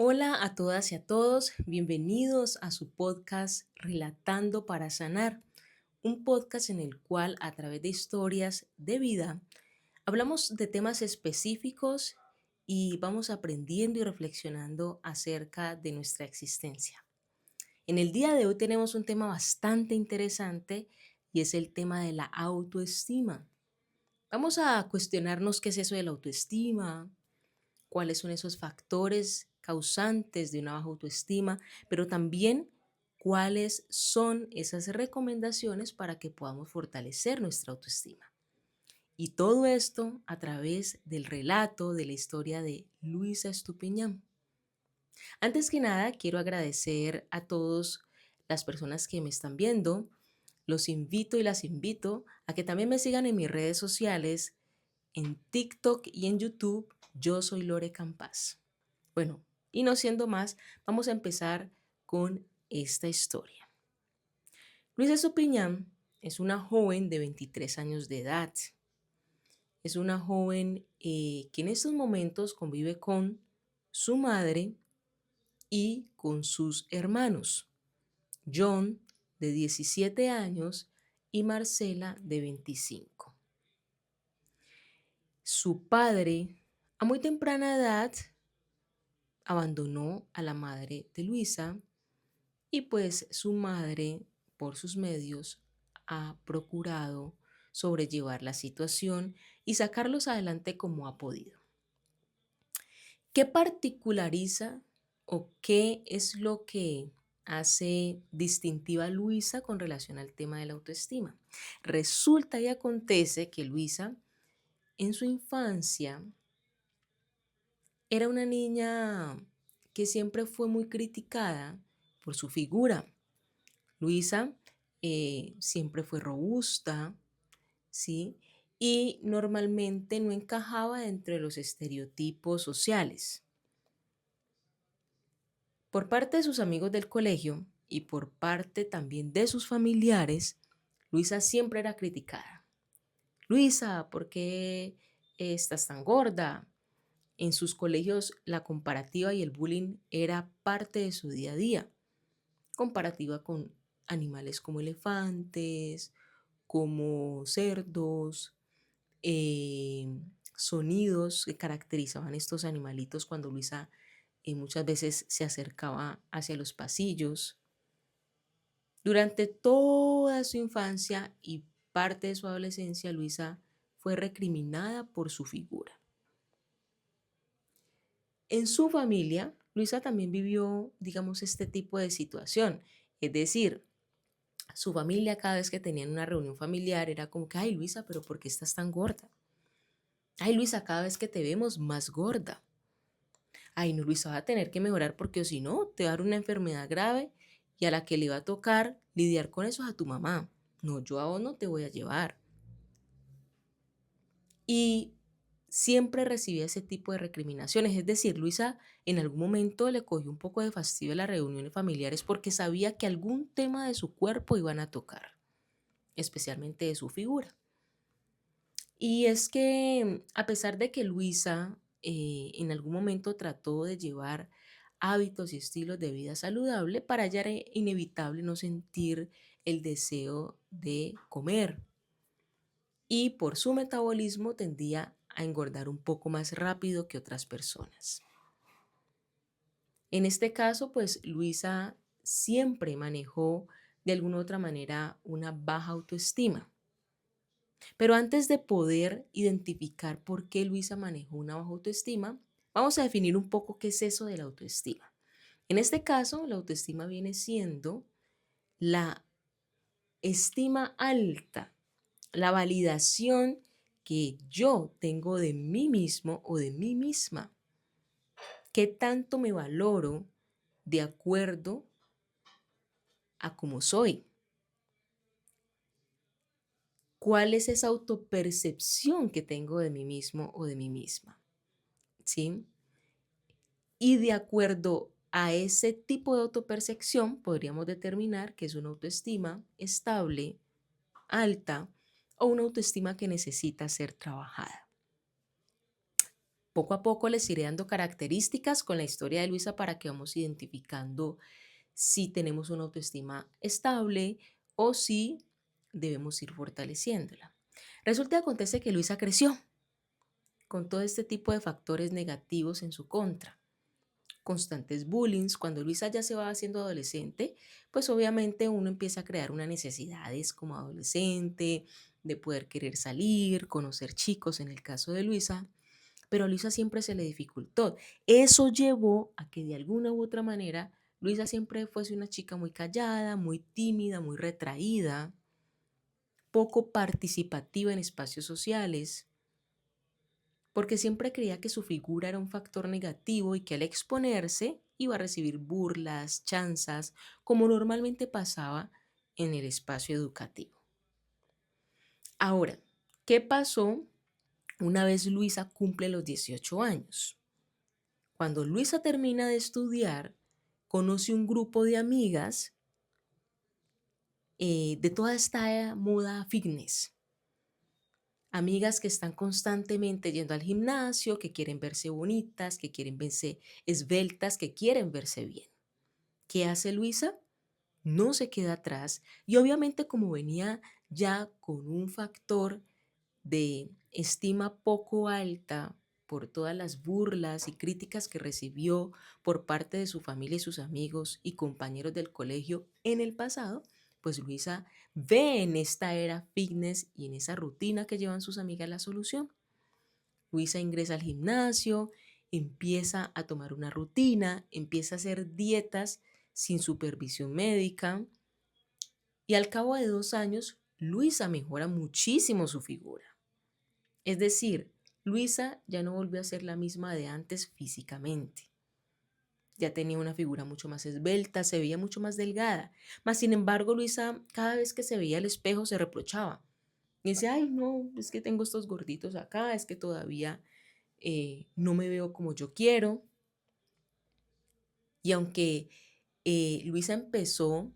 Hola a todas y a todos, bienvenidos a su podcast Relatando para Sanar, un podcast en el cual a través de historias de vida hablamos de temas específicos y vamos aprendiendo y reflexionando acerca de nuestra existencia. En el día de hoy tenemos un tema bastante interesante y es el tema de la autoestima. Vamos a cuestionarnos qué es eso de la autoestima, cuáles son esos factores causantes de una baja autoestima, pero también cuáles son esas recomendaciones para que podamos fortalecer nuestra autoestima. Y todo esto a través del relato de la historia de Luisa Estupiñán. Antes que nada, quiero agradecer a todas las personas que me están viendo. Los invito y las invito a que también me sigan en mis redes sociales, en TikTok y en YouTube. Yo soy Lore Campas. Bueno, y no siendo más, vamos a empezar con esta historia. Luisa Estupiñán es una joven de 23 años de edad. Es una joven que en estos momentos convive con su madre y con sus hermanos, John, de 17 años, y Marcela, de 25. Su padre, a muy temprana edad, abandonó a la madre de Luisa y pues su madre, por sus medios, ha procurado sobrellevar la situación y sacarlos adelante como ha podido. ¿Qué particulariza o qué es lo que hace distintiva a Luisa con relación al tema de la autoestima? Resulta y acontece que Luisa en su infancia era una niña que siempre fue muy criticada por su figura. Luisa siempre fue robusta, ¿sí? Y normalmente no encajaba entre los estereotipos sociales. Por parte de sus amigos del colegio y por parte también de sus familiares, Luisa siempre era criticada. Luisa, ¿por qué estás tan gorda? En sus colegios la comparativa y el bullying era parte de su día a día. Comparativa con animales como elefantes, como cerdos, eh, sonidos que caracterizaban estos animalitos cuando Luisa muchas veces se acercaba hacia los pasillos. Durante toda su infancia y parte de su adolescencia, Luisa fue recriminada por su figura. En su familia, Luisa también vivió, digamos, este tipo de situación. Es decir, su familia cada vez que tenían una reunión familiar era como que, ay Luisa, pero ¿por qué estás tan gorda? Ay Luisa, cada vez que te vemos más gorda. Ay no Luisa, vas a tener que mejorar porque o si no, te va a dar una enfermedad grave y a la que le va a tocar lidiar con eso es a tu mamá. No, yo a vos no te voy a llevar. Y siempre recibía ese tipo de recriminaciones. Es decir, Luisa en algún momento le cogió un poco de fastidio a las reuniones familiares porque sabía que algún tema de su cuerpo iban a tocar, especialmente de su figura. Y es que a pesar de que Luisa en algún momento trató de llevar hábitos y estilos de vida saludable, para ella era inevitable no sentir el deseo de comer y por su metabolismo tendía a engordar un poco más rápido que otras personas. En este caso, pues Luisa siempre manejó de alguna u otra manera una baja autoestima. Pero antes de poder identificar por qué Luisa manejó una baja autoestima, vamos a definir un poco qué es eso de la autoestima. En este caso, la autoestima viene siendo la estima alta, la validación que yo tengo de mí mismo o de mí misma. ¿Qué tanto me valoro de acuerdo a cómo soy? ¿Cuál es esa autopercepción que tengo de mí mismo o de mí misma? ¿Sí? Y de acuerdo a ese tipo de autopercepción, podríamos determinar que es una autoestima estable, alta o una autoestima que necesita ser trabajada. Poco a poco les iré dando características con la historia de Luisa para que vamos identificando si tenemos una autoestima estable o si debemos ir fortaleciéndola. Resulta y acontece que Luisa creció con todo este tipo de factores negativos en su contra. Constantes bullying, cuando Luisa ya se va haciendo adolescente, pues obviamente uno empieza a crear unas necesidades como adolescente, de poder querer salir, conocer chicos en el caso de Luisa, pero a Luisa siempre se le dificultó. Eso llevó a que de alguna u otra manera Luisa siempre fuese una chica muy callada, muy tímida, muy retraída, poco participativa en espacios sociales, porque siempre creía que su figura era un factor negativo y que al exponerse iba a recibir burlas, chanzas, como normalmente pasaba en el espacio educativo. Ahora, ¿qué pasó una vez Luisa cumple los 18 años? Cuando Luisa termina de estudiar, conoce un grupo de amigas de toda esta moda fitness. Amigas que están constantemente yendo al gimnasio, que quieren verse bonitas, que quieren verse esbeltas, que quieren verse bien. ¿Qué hace Luisa? No se queda atrás y obviamente como venía ya con un factor de estima poco alta por todas las burlas y críticas que recibió por parte de su familia y sus amigos y compañeros del colegio en el pasado, pues Luisa ve en esta era fitness y en esa rutina que llevan sus amigas la solución. Luisa ingresa al gimnasio, empieza a tomar una rutina, empieza a hacer dietas sin supervisión médica y al cabo de 2 años, Luisa mejora muchísimo su figura. Es decir, Luisa ya no volvió a ser la misma de antes físicamente. Ya tenía una figura mucho más esbelta, se veía mucho más delgada. Mas, sin embargo, Luisa cada vez que se veía al espejo se reprochaba. Y decía, ay, no, es que tengo estos gorditos acá, es que todavía no me veo como yo quiero. Y aunque Luisa empezó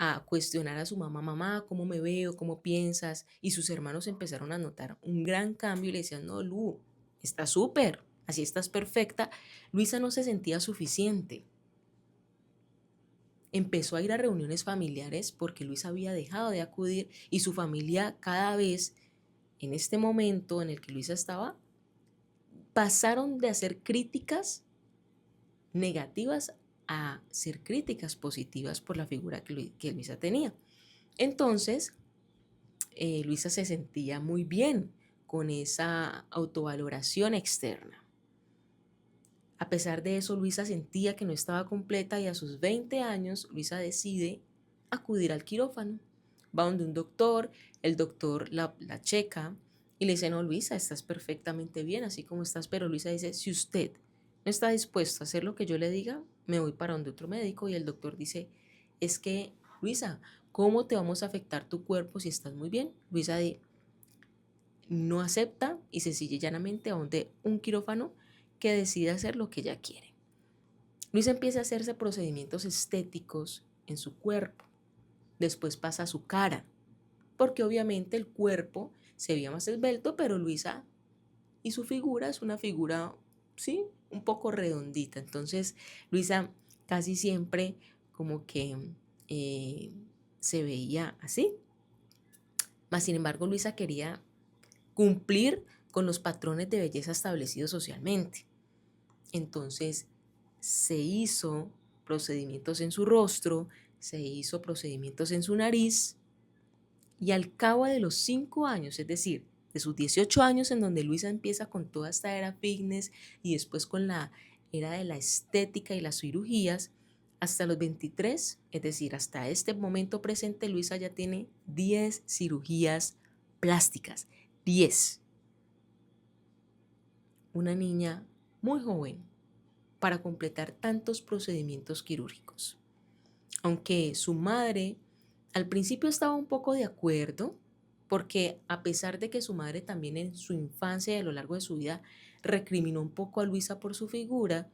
a cuestionar a su mamá, mamá, ¿cómo me veo? ¿Cómo piensas? Y sus hermanos empezaron a notar un gran cambio y le decían, no, Lu, estás súper, así estás perfecta. Luisa no se sentía suficiente. Empezó a ir a reuniones familiares porque Luisa había dejado de acudir y su familia cada vez, en este momento en el que Luisa estaba, pasaron de hacer críticas negativas a ser críticas positivas por la figura que Luisa tenía. Entonces, Luisa se sentía muy bien con esa autovaloración externa. A pesar de eso, Luisa sentía que no estaba completa y a sus 20 años, Luisa decide acudir al quirófano. Va donde un doctor, el doctor la checa y le dice, no, Luisa, estás perfectamente bien así como estás, pero Luisa dice, si usted no está dispuesto a hacer lo que yo le diga, me voy para donde otro médico y el doctor dice, es que, Luisa, ¿cómo te vamos a afectar tu cuerpo si estás muy bien? Luisa no acepta y se sigue llanamente a donde un quirófano que decide hacer lo que ella quiere. Luisa empieza a hacerse procedimientos estéticos en su cuerpo. Después pasa a su cara, porque obviamente el cuerpo se veía más esbelto, pero Luisa y su figura es una figura, sí, un poco redondita. Entonces, Luisa casi siempre como que se veía así. Mas, sin embargo, Luisa quería cumplir con los patrones de belleza establecidos socialmente. Entonces se hizo procedimientos en su rostro, se hizo procedimientos en su nariz y al cabo de los 5 años, es decir, de sus 18 años en donde Luisa empieza con toda esta era fitness y después con la era de la estética y las cirugías, hasta los 23, es decir, hasta este momento presente, Luisa ya tiene 10 cirugías plásticas. 10. Una niña muy joven para completar tantos procedimientos quirúrgicos. Aunque su madre al principio estaba un poco de acuerdo, porque a pesar de que su madre también en su infancia y a lo largo de su vida recriminó un poco a Luisa por su figura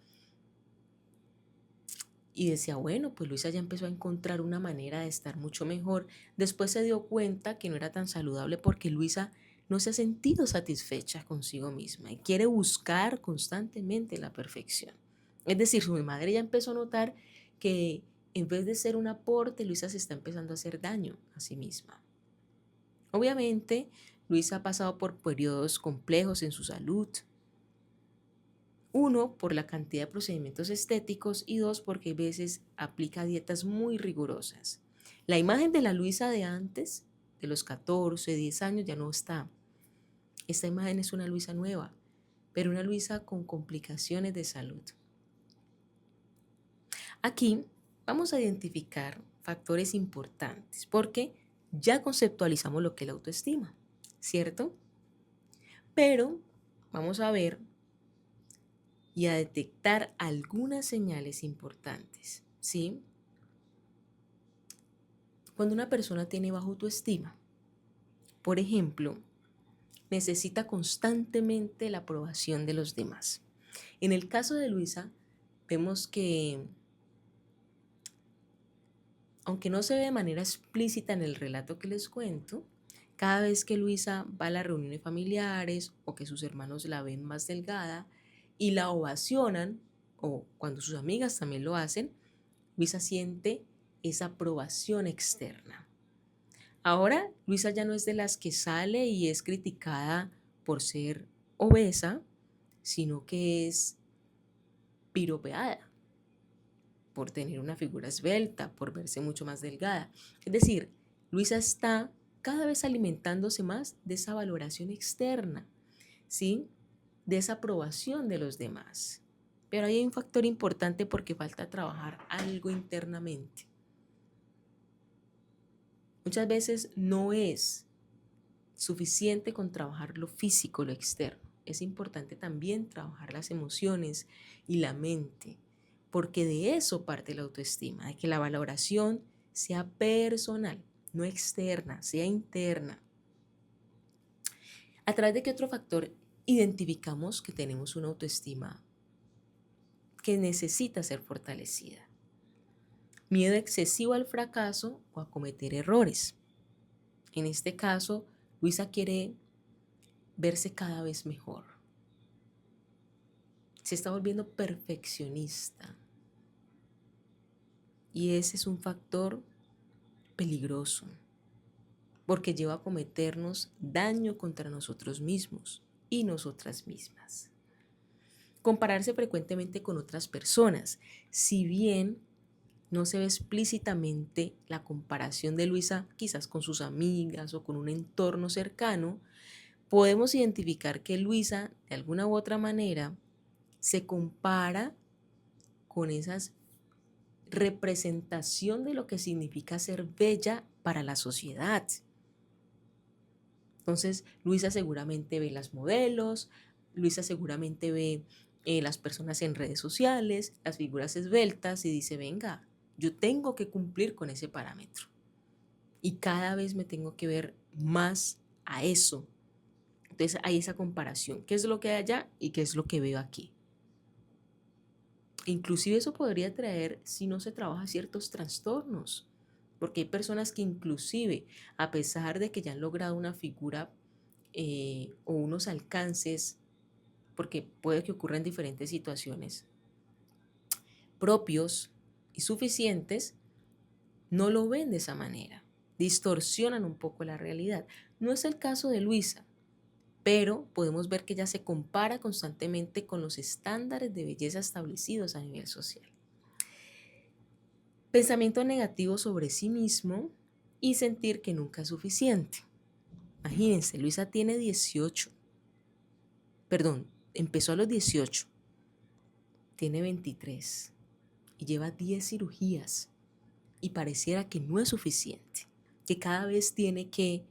y decía, bueno, pues Luisa ya empezó a encontrar una manera de estar mucho mejor, después se dio cuenta que no era tan saludable porque Luisa no se ha sentido satisfecha consigo misma y quiere buscar constantemente la perfección. Es decir, su madre ya empezó a notar que en vez de ser un aporte, Luisa se está empezando a hacer daño a sí misma. Obviamente, Luisa ha pasado por periodos complejos en su salud. Uno, por la cantidad de procedimientos estéticos y dos, porque a veces aplica dietas muy rigurosas. La imagen de la Luisa de antes, de los 14, 10 años, ya no está. Esta imagen es una Luisa nueva, pero una Luisa con complicaciones de salud. Aquí vamos a identificar factores importantes porque ya conceptualizamos lo que es la autoestima, ¿cierto? Pero vamos a ver y a detectar algunas señales importantes, ¿sí? Cuando una persona tiene baja autoestima, por ejemplo, necesita constantemente la aprobación de los demás. En el caso de Luisa, vemos que, aunque no se ve de manera explícita en el relato que les cuento, cada vez que Luisa va a las reuniones familiares o que sus hermanos la ven más delgada y la ovacionan, o cuando sus amigas también lo hacen, Luisa siente esa aprobación externa. Ahora, Luisa ya no es de las que sale y es criticada por ser obesa, sino que es piropeada por tener una figura esbelta, por verse mucho más delgada. Es decir, Luisa está cada vez alimentándose más de esa valoración externa, ¿sí? De esa aprobación de los demás. Pero hay un factor importante porque falta trabajar algo internamente. Muchas veces no es suficiente con trabajar lo físico, lo externo. Es importante también trabajar las emociones y la mente, porque de eso parte la autoestima, de que la valoración sea personal, no externa, sea interna. ¿A través de qué otro factor identificamos que tenemos una autoestima que necesita ser fortalecida? Miedo excesivo al fracaso o a cometer errores. En este caso, Luisa quiere verse cada vez mejor. Se está volviendo perfeccionista. Y ese es un factor peligroso, porque lleva a cometernos daño contra nosotros mismos y nosotras mismas. Compararse frecuentemente con otras personas. Si bien no se ve explícitamente la comparación de Luisa quizás con sus amigas o con un entorno cercano, podemos identificar que Luisa, de alguna u otra manera, se compara con esas representación de lo que significa ser bella para la sociedad. Entonces, Luisa seguramente ve las modelos, Luisa seguramente ve las personas en redes sociales, las figuras esbeltas y dice, venga, yo tengo que cumplir con ese parámetro. Y cada vez me tengo que ver más a eso. Entonces hay esa comparación. ¿Qué es lo que hay allá y qué es lo que veo aquí? Inclusive eso podría traer, si no se trabaja, ciertos trastornos, porque hay personas que inclusive, a pesar de que ya han logrado una figura o unos alcances, porque puede que ocurran diferentes situaciones propios y suficientes, no lo ven de esa manera, distorsionan un poco la realidad. No es el caso de Luisa, pero podemos ver que ella se compara constantemente con los estándares de belleza establecidos a nivel social. Pensamiento negativo sobre sí mismo y sentir que nunca es suficiente. Imagínense, Luisa tiene 18, perdón, empezó a los 18, tiene 23 y lleva 10 cirugías y pareciera que no es suficiente, que cada vez tiene que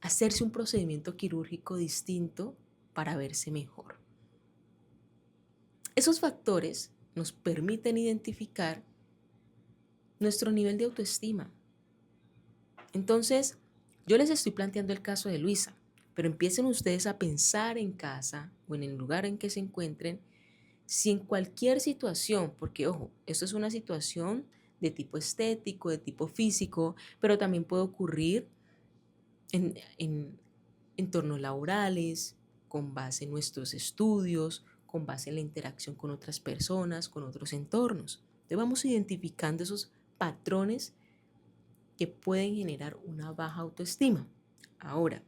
hacerse un procedimiento quirúrgico distinto para verse mejor. Esos factores nos permiten identificar nuestro nivel de autoestima. Entonces, yo les estoy planteando el caso de Luisa, pero empiecen ustedes a pensar en casa o en el lugar en que se encuentren, si en cualquier situación, porque ojo, esto es una situación de tipo estético, de tipo físico, pero también puede ocurrir en entornos laborales, con base en nuestros estudios, con base en la interacción con otras personas, con otros entornos. Entonces vamos identificando esos patrones que pueden generar una baja autoestima. Ahora,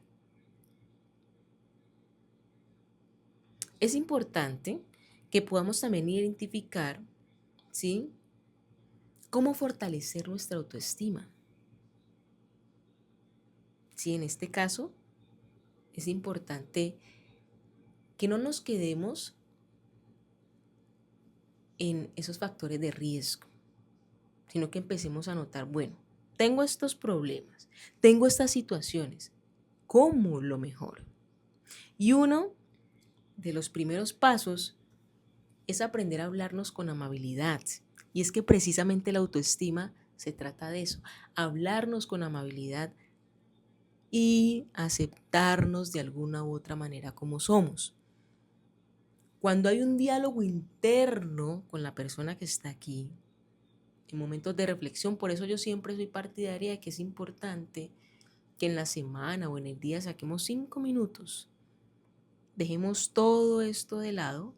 es importante que podamos también identificar, ¿sí?, cómo fortalecer nuestra autoestima. Sí, en este caso es importante que no nos quedemos en esos factores de riesgo, sino que empecemos a notar, bueno, tengo estos problemas, tengo estas situaciones, ¿cómo lo mejoro? Y uno de los primeros pasos es aprender a hablarnos con amabilidad. Y es que precisamente la autoestima se trata de eso, hablarnos con amabilidad y aceptarnos de alguna u otra manera como somos. Cuando hay un diálogo interno con la persona que está aquí, en momentos de reflexión, por eso yo siempre soy partidaria de que es importante que en la semana o en el día saquemos 5 minutos, dejemos todo esto de lado,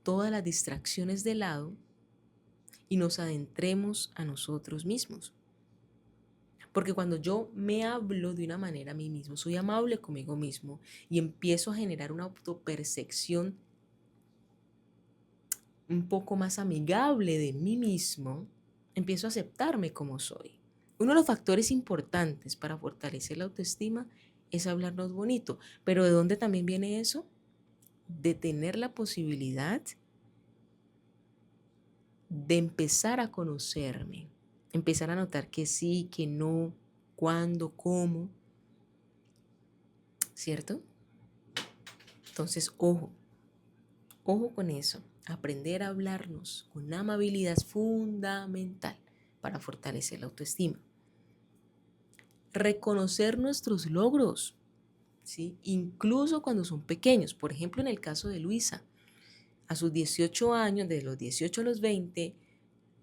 todas las distracciones de lado y nos adentremos a nosotros mismos. Porque cuando yo me hablo de una manera a mí mismo, soy amable conmigo mismo y empiezo a generar una autopercepción un poco más amigable de mí mismo, empiezo a aceptarme como soy. Uno de los factores importantes para fortalecer la autoestima es hablarnos bonito. Pero ¿de dónde también viene eso? De tener la posibilidad de empezar a conocerme, empezar a notar que sí, que no, cuándo, cómo, ¿cierto? Entonces, ojo con eso. Aprender a hablarnos con amabilidad es fundamental para fortalecer la autoestima. Reconocer nuestros logros, ¿sí?, incluso cuando son pequeños. Por ejemplo, en el caso de Luisa, a sus 18 años, de los 18 a los 20,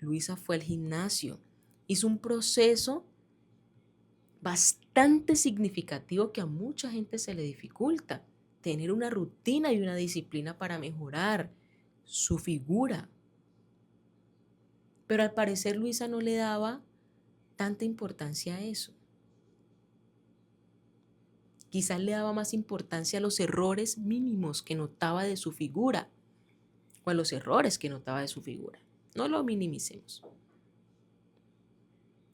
Luisa fue al gimnasio. Hizo un proceso bastante significativo que a mucha gente se le dificulta. Tener una rutina y una disciplina para mejorar su figura. Pero al parecer Luisa no le daba tanta importancia a eso. Quizás le daba más importancia a los errores mínimos que notaba de su figura o a los errores que notaba de su figura. No lo minimicemos.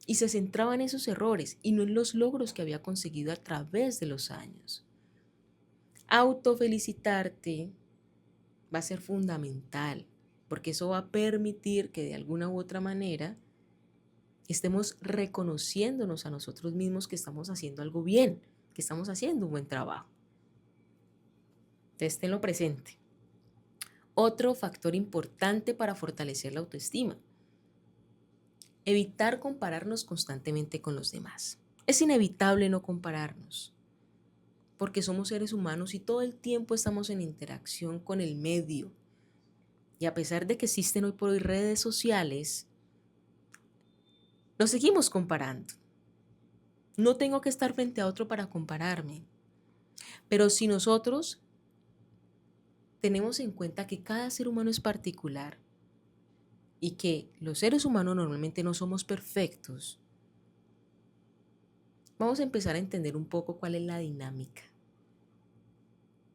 Y se centraba en esos errores y no en los logros que había conseguido a través de los años. Autofelicitarte va a ser fundamental, porque eso va a permitir que de alguna u otra manera estemos reconociéndonos a nosotros mismos que estamos haciendo algo bien, que estamos haciendo un buen trabajo. Entonces, tenlo presente. Otro factor importante para fortalecer la autoestima: evitar compararnos constantemente con los demás. Es inevitable no compararnos, porque somos seres humanos y todo el tiempo estamos en interacción con el medio. Y a pesar de que existen hoy por hoy redes sociales, nos seguimos comparando. No tengo que estar frente a otro para compararme. Pero si nosotros tenemos en cuenta que cada ser humano es particular y que los seres humanos normalmente no somos perfectos, vamos a empezar a entender un poco cuál es la dinámica.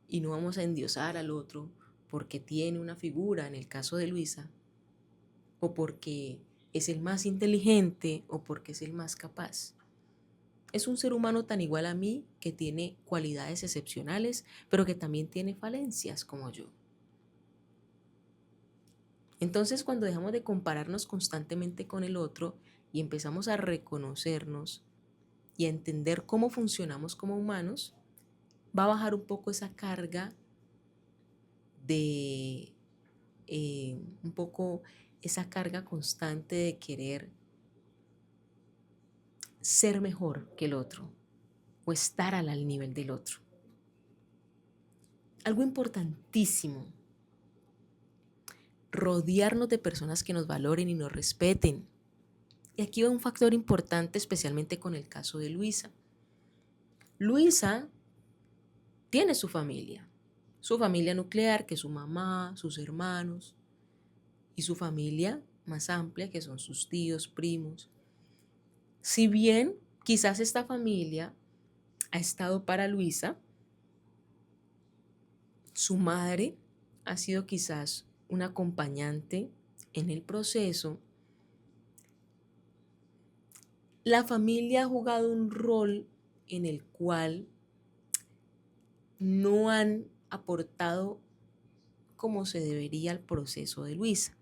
Y no vamos a endiosar al otro porque tiene una figura, en el caso de Luisa, o porque es el más inteligente o porque es el más capaz. Es un ser humano tan igual a mí que tiene cualidades excepcionales, pero que también tiene falencias como yo. Entonces, cuando dejamos de compararnos constantemente con el otro y empezamos a reconocernos y a entender cómo funcionamos como humanos, va a bajar un poco esa carga de un poco esa carga constante de querer ser mejor que el otro o estar al nivel del otro. Algo importantísimo: rodearnos de personas que nos valoren y nos respeten. Y aquí va un factor importante, especialmente con el caso de Luisa. Luisa tiene su familia nuclear, que es su mamá, sus hermanos, y su familia más amplia, que son sus tíos, primos. Si bien quizás esta familia ha estado para Luisa, su madre ha sido quizás un acompañante en el proceso. La familia ha jugado un rol en el cual no han aportado como se debería al proceso de Luisa.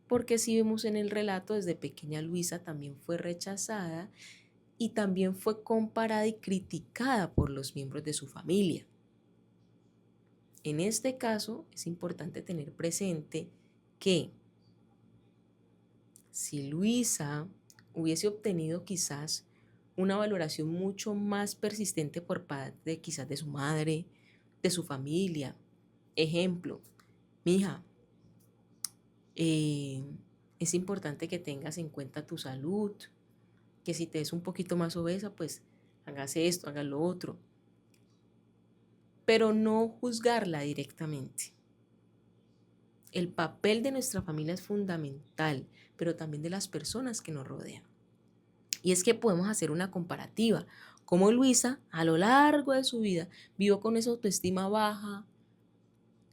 Porque si vemos en el relato, desde pequeña Luisa también fue rechazada y también fue comparada y criticada por los miembros de su familia. En este caso es importante tener presente que si Luisa hubiese obtenido quizás una valoración mucho más persistente por parte quizás de su madre, de su familia, ejemplo, mija, eh, es importante que tengas en cuenta tu salud, que si te ves un poquito más obesa, pues hagas esto, hagas lo otro, pero no juzgarla directamente. El papel de nuestra familia es fundamental, pero también de las personas que nos rodean. Y es que podemos hacer una comparativa, como Luisa a lo largo de su vida vivió con esa autoestima baja,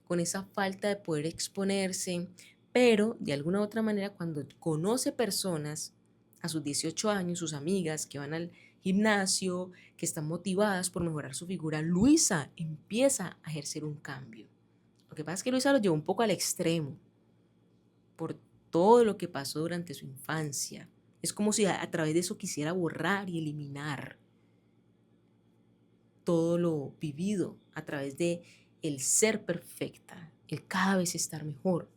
con esa falta de poder exponerse, pero de alguna u otra manera cuando conoce personas a sus 18 años, sus amigas que van al gimnasio, que están motivadas por mejorar su figura, Luisa empieza a ejercer un cambio. Lo que pasa es que Luisa lo llevó un poco al extremo por todo lo que pasó durante su infancia. Es como si a través de eso quisiera borrar y eliminar todo lo vivido a través de el ser perfecta, el cada vez estar mejor.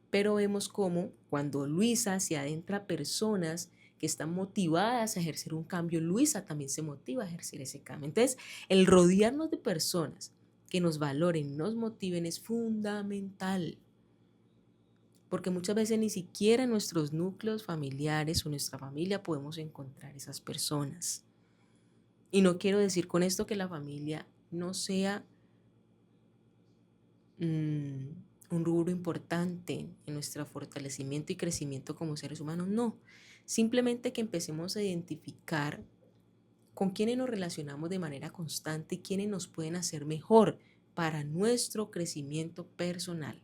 Pero vemos cómo cuando Luisa se adentra a personas que están motivadas a ejercer un cambio, Luisa también se motiva a ejercer ese cambio. Entonces, el rodearnos de personas que nos valoren, nos motiven es fundamental. Porque muchas veces ni siquiera en nuestros núcleos familiares o nuestra familia podemos encontrar esas personas. Y no quiero decir con esto que la familia no sea un rubro importante en nuestro fortalecimiento y crecimiento como seres humanos, no. Simplemente que empecemos a identificar con quiénes nos relacionamos de manera constante y quiénes nos pueden hacer mejor para nuestro crecimiento personal.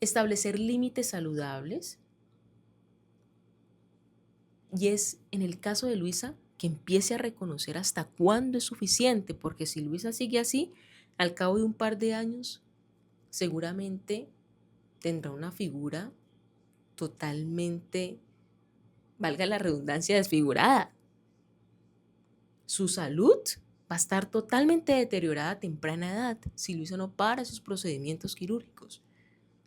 Establecer límites saludables. Y es en el caso de Luisa que empiece a reconocer hasta cuándo es suficiente, porque si Luisa sigue así, al cabo de un par de años, seguramente tendrá una figura totalmente, valga la redundancia, desfigurada. Su salud va a estar totalmente deteriorada a temprana edad si Luisa no para sus procedimientos quirúrgicos.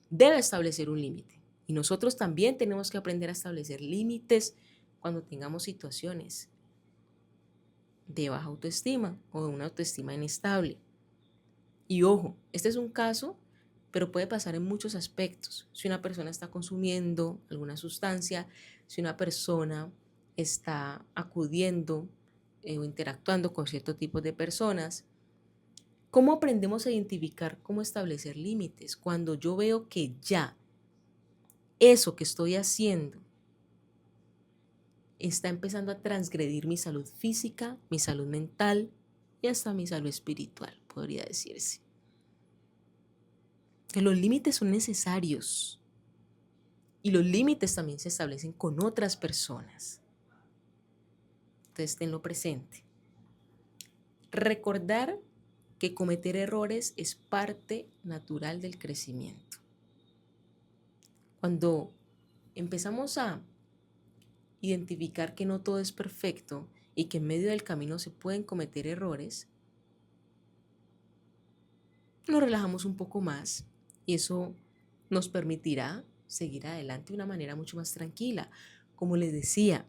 Debe establecer un límite. Y nosotros también tenemos que aprender a establecer límites cuando tengamos situaciones de baja autoestima o de una autoestima inestable. Y ojo, este es un caso, pero puede pasar en muchos aspectos. Si una persona está consumiendo alguna sustancia, si una persona está acudiendo o interactuando con cierto tipo de personas, ¿cómo aprendemos a identificar cómo establecer límites? Cuando yo veo que ya eso que estoy haciendo está empezando a transgredir mi salud física, mi salud mental y hasta mi salud espiritual, podría decirse. Que los límites son necesarios y los límites también se establecen con otras personas. Entonces, tenlo presente. Recordar que cometer errores es parte natural del crecimiento. Cuando empezamos a identificar que no todo es perfecto y que en medio del camino se pueden cometer errores, nos relajamos un poco más y eso nos permitirá seguir adelante de una manera mucho más tranquila. Como les decía,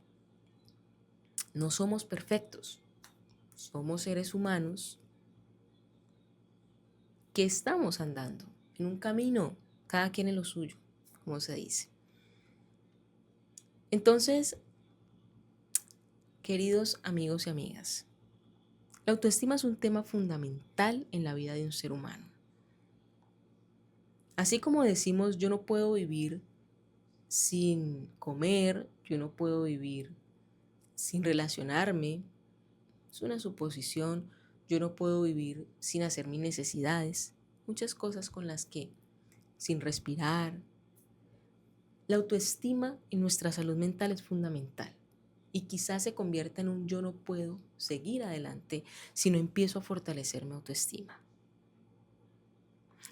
no somos perfectos, somos seres humanos que estamos andando en un camino, cada quien en lo suyo, como se dice. Entonces, Queridos amigos y amigas, la autoestima es un tema fundamental en la vida de un ser humano. Así como decimos, yo no puedo vivir sin comer, yo no puedo vivir sin relacionarme, es una suposición, yo no puedo vivir sin hacer mis necesidades, muchas cosas con las que, sin respirar. La autoestima en nuestra salud mental es fundamental y quizás se convierta en un yo no puedo seguir adelante si no empiezo a fortalecer mi autoestima.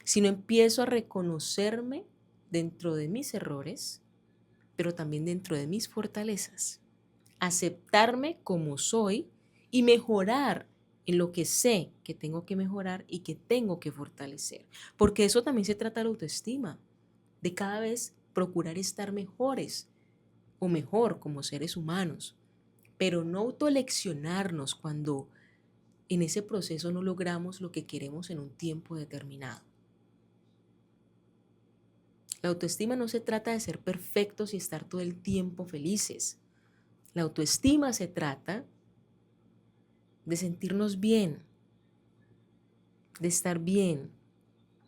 Si no empiezo a reconocerme dentro de mis errores, pero también dentro de mis fortalezas, aceptarme como soy y mejorar en lo que sé que tengo que mejorar y que tengo que fortalecer. Porque eso también se trata de la autoestima, de cada vez procurar estar mejores o mejor como seres humanos, pero no autoleccionarnos cuando en ese proceso no logramos lo que queremos en un tiempo determinado. La autoestima no se trata de ser perfectos y estar todo el tiempo felices. La autoestima se trata de sentirnos bien, de estar bien,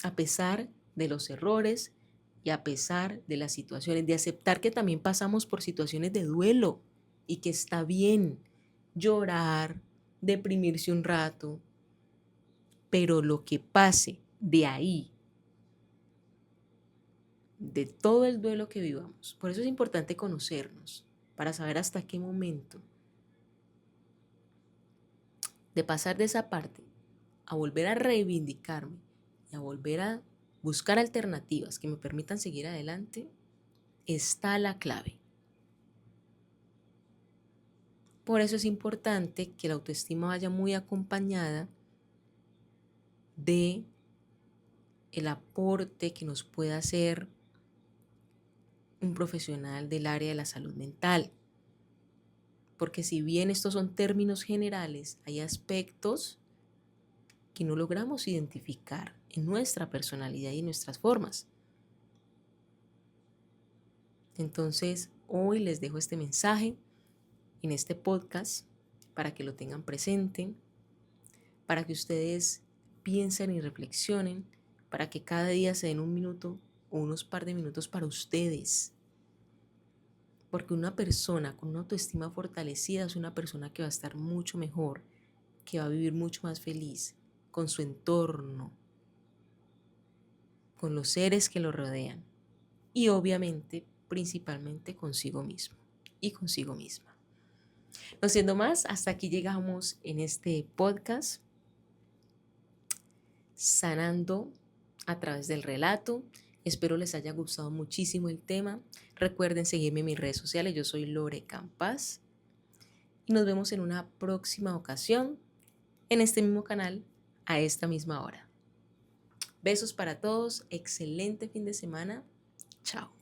a pesar de los errores y a pesar de las situaciones, de aceptar que también pasamos por situaciones de duelo y que está bien llorar, deprimirse un rato, pero lo que pase de ahí, de todo el duelo que vivamos, por eso es importante conocernos, para saber hasta qué momento de pasar de esa parte a volver a reivindicarme y a volver a buscar alternativas que me permitan seguir adelante, está la clave. Por eso es importante que la autoestima vaya muy acompañada de el aporte que nos pueda hacer un profesional del área de la salud mental. Porque si bien estos son términos generales, hay aspectos que no logramos identificar en nuestra personalidad y en nuestras formas. Entonces, hoy les dejo este mensaje en este podcast para que lo tengan presente, para que ustedes piensen y reflexionen, para que cada día se den un minuto o unos par de minutos para ustedes. Porque una persona con una autoestima fortalecida es una persona que va a estar mucho mejor, que va a vivir mucho más feliz con su entorno, con los seres que lo rodean y obviamente, principalmente consigo mismo y consigo misma. No siendo más, hasta aquí llegamos en este podcast, sanando a través del relato. Espero les haya gustado muchísimo el tema. Recuerden seguirme en mis redes sociales. Yo soy Lore Campas y nos vemos en una próxima ocasión en este mismo canal a esta misma hora. Besos para todos. Excelente fin de semana. Chao.